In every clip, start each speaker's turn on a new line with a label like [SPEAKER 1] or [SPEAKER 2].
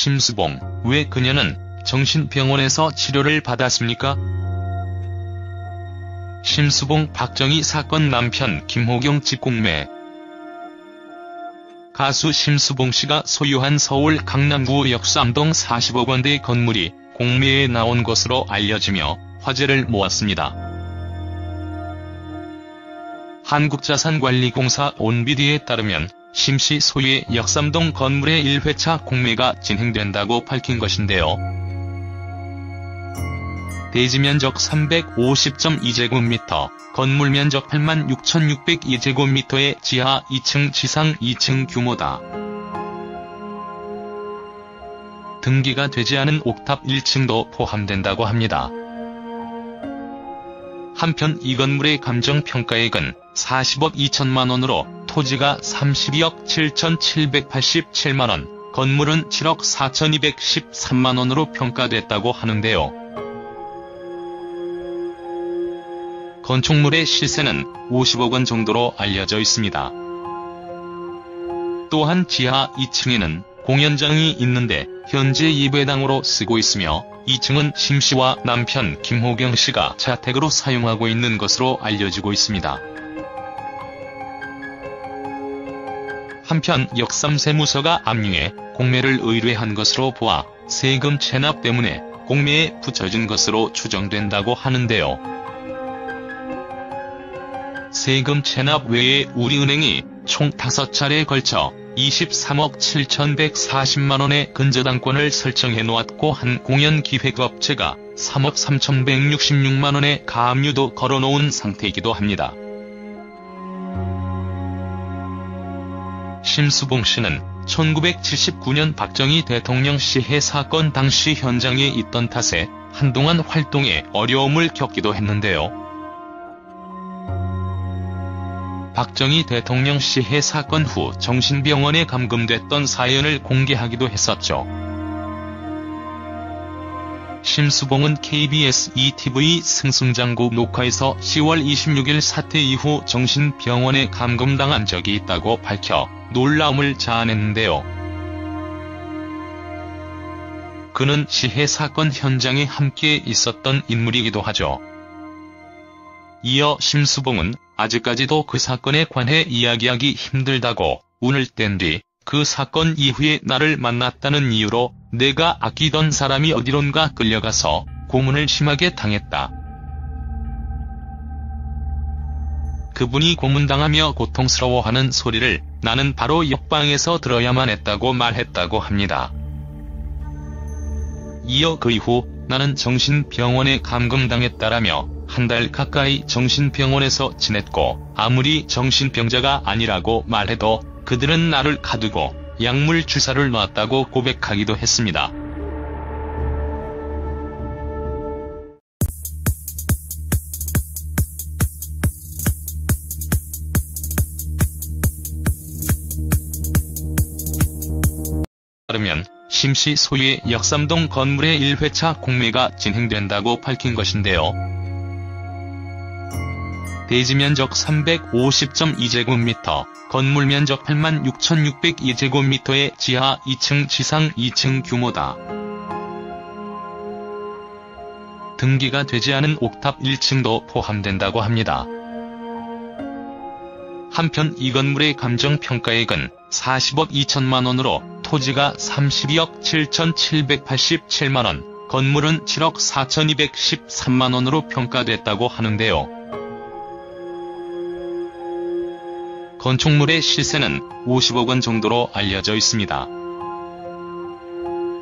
[SPEAKER 1] 심수봉, 왜 그녀는 정신병원에서 치료를 받았습니까? 심수봉 박정희 사건 남편 김호경 직공매. 가수 심수봉 씨가 소유한 서울 강남구 역삼동 40억 원대 건물이 공매에 나온 것으로 알려지며 화제를 모았습니다. 한국자산관리공사 온비디에 따르면 심 씨 소유의 역삼동 건물의 1회차 공매가 진행된다고 밝힌 것인데요. 대지면적 350.2제곱미터, 건물면적 86,602제곱미터의 지하 2층 지상 2층 규모다. 등기가 되지 않은 옥탑 1층도 포함된다고 합니다. 한편 이 건물의 감정평가액은 40억 2천만 원으로 토지가 32억 7,787만 원, 건물은 7억 4,213만 원으로 평가됐다고 하는데요. 건축물의 시세는 50억 원 정도로 알려져 있습니다. 또한 지하 2층에는 공연장이 있는데 현재 예배당으로 쓰고 있으며 2층은 심 씨와 남편 김호경 씨가 자택으로 사용하고 있는 것으로 알려지고 있습니다. 한편 역삼세무서가 압류해 공매를 의뢰한 것으로 보아 세금 체납 때문에 공매에 붙여진 것으로 추정된다고 하는데요. 세금 체납 외에 우리은행이 총 5차례에 걸쳐 23억 7,140만 원의 근저당권을 설정해 놓았고 한 공연기획업체가 3억 3,166만 원의 가압류도 걸어놓은 상태이기도 합니다. 심수봉 씨는 1979년 박정희 대통령 시해 사건 당시 현장에 있던 탓에 한동안 활동에 어려움을 겪기도 했는데요. 박정희 대통령 시해 사건 후 정신병원에 감금됐던 사연을 공개하기도 했었죠. 심수봉은 KBS ETV 승승장구 녹화에서 10월 26일 사태 이후 정신병원에 감금당한 적이 있다고 밝혀 놀라움을 자아냈는데요. 그는 시해 사건 현장에 함께 있었던 인물이기도 하죠. 이어 심수봉은 아직까지도 그 사건에 관해 이야기하기 힘들다고 운을 뗀 뒤 그 사건 이후에 나를 만났다는 이유로 내가 아끼던 사람이 어디론가 끌려가서 고문을 심하게 당했다. 그분이 고문당하며 고통스러워하는 소리를 나는 바로 옆방에서 들어야만 했다고 말했다고 합니다. 이어 그 이후 나는 정신병원에 감금당했다라며 한 달 가까이 정신병원에서 지냈고 아무리 정신병자가 아니라고 말해도 그들은 나를 가두고 약물 주사를 놨다고 고백하기도 했습니다. 따르면 심 씨 소유의 역삼동 건물의 1회차 공매가 진행된다고 밝힌 것인데요. 대지면적 350.2제곱미터, 건물면적 86,602제곱미터의 지하 2층 지상 2층 규모다. 등기가 되지 않은 옥탑 1층도 포함된다고 합니다. 한편 이 건물의 감정평가액은 40억 2천만 원으로 토지가 32억 7,787만 원, 건물은 7억 4,213만 원으로 평가됐다고 하는데요. 건축물의 시세는 50억 원 정도로 알려져 있습니다.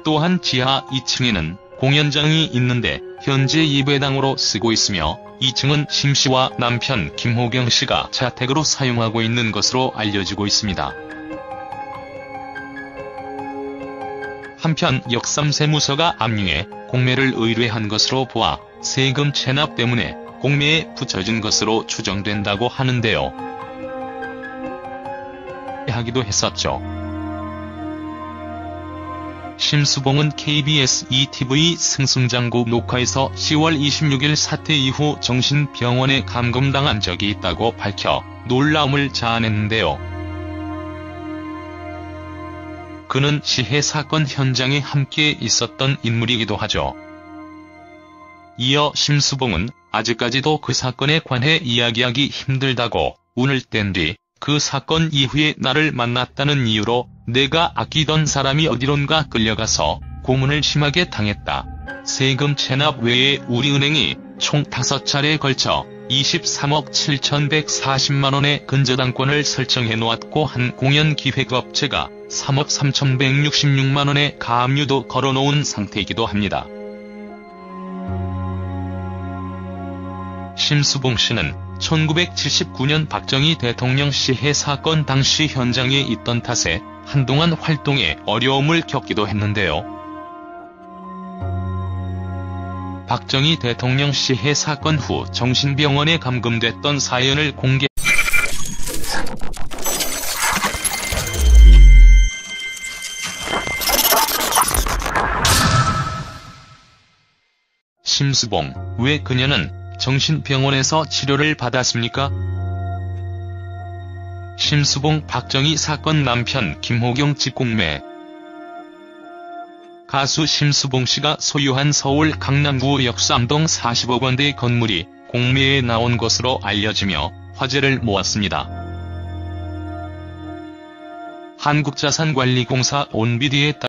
[SPEAKER 1] 또한 지하 2층에는 공연장이 있는데 현재 예배당으로 쓰고 있으며 2층은 심 씨와 남편 김호경 씨가 자택으로 사용하고 있는 것으로 알려지고 있습니다. 한편 역삼세무서가 압류해 공매를 의뢰한 것으로 보아 세금 체납 때문에 공매에 붙여진 것으로 추정된다고 하는데요. 하기도 했었죠. 심수봉은 KBS ETV 승승장구 녹화에서 10월 26일 사태 이후 정신병원에 감금당한 적이 있다고 밝혀 놀라움을 자아냈는데요. 그는 시해 사건 현장에 함께 있었던 인물이기도 하죠. 이어 심수봉은 아직까지도 그 사건에 관해 이야기하기 힘들다고 운을 뗀 뒤 그 사건 이후에 나를 만났다는 이유로 내가 아끼던 사람이 어디론가 끌려가서 고문을 심하게 당했다. 세금 체납 외에 우리은행이 총 5차례에 걸쳐 23억 7,140만원의 근저당권을 설정해 놓았고 한 공연기획업체가 3억 3,166만원의 가압류도 걸어놓은 상태이기도 합니다. 심수봉 씨는 1979년 박정희 대통령 시해 사건 당시 현장에 있던 탓에 한동안 활동에 어려움을 겪기도 했는데요. 박정희 대통령 시해 사건 후 정신병원에 감금됐던 사연을 공개. 심수봉, 왜 그녀는 정신병원에서 치료를 받았습니까? 심수봉 박정희 사건 남편 김호경 직공매. 가수 심수봉 씨가 소유한 서울 강남구 역삼동 40억 원대 건물이 공매에 나온 것으로 알려지며 화제를 모았습니다. 한국자산관리공사 온비디에 따라